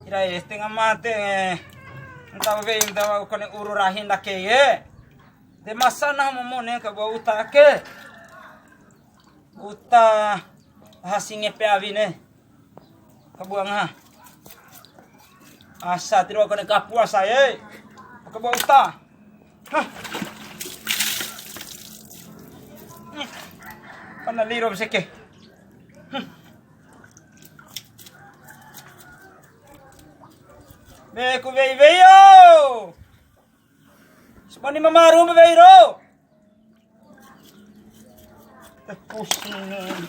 Ira este ngamate entah be entah kone ururahin dake ye. De masana momone ka bo utake. Uta hasinge pe avine. Kabuang ha. Asa tiro kone kapuasa ye. Ka bo uta. Ha. Panaliro seke. Beku veio! Sepani mamaru beiro! Pusing.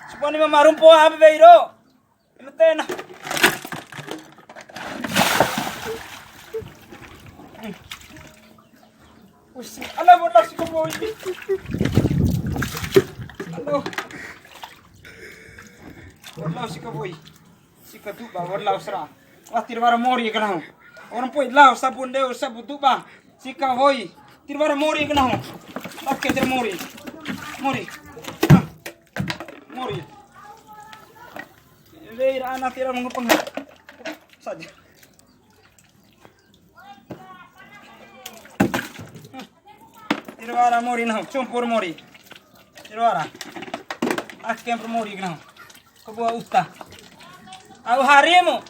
Sepani mamaru po abe beiro! Imatena. Pusing. Alam mo na si Kumoy. Ano? Warlaw si Kaboy. Si Kaduba, warlaw sra. Tirvara mori kana ho. Orang poi law sabun deu sabu duba. Si Kaboy. Tirvara mori kana ho. Oke tir mori. Mori. Mori. Leir anak tira mengupang. Saja. Tirvara mori na ho. Chumpur mori. Tirvara. Akem mori kana ho. Kebuah usta. Aku harimu.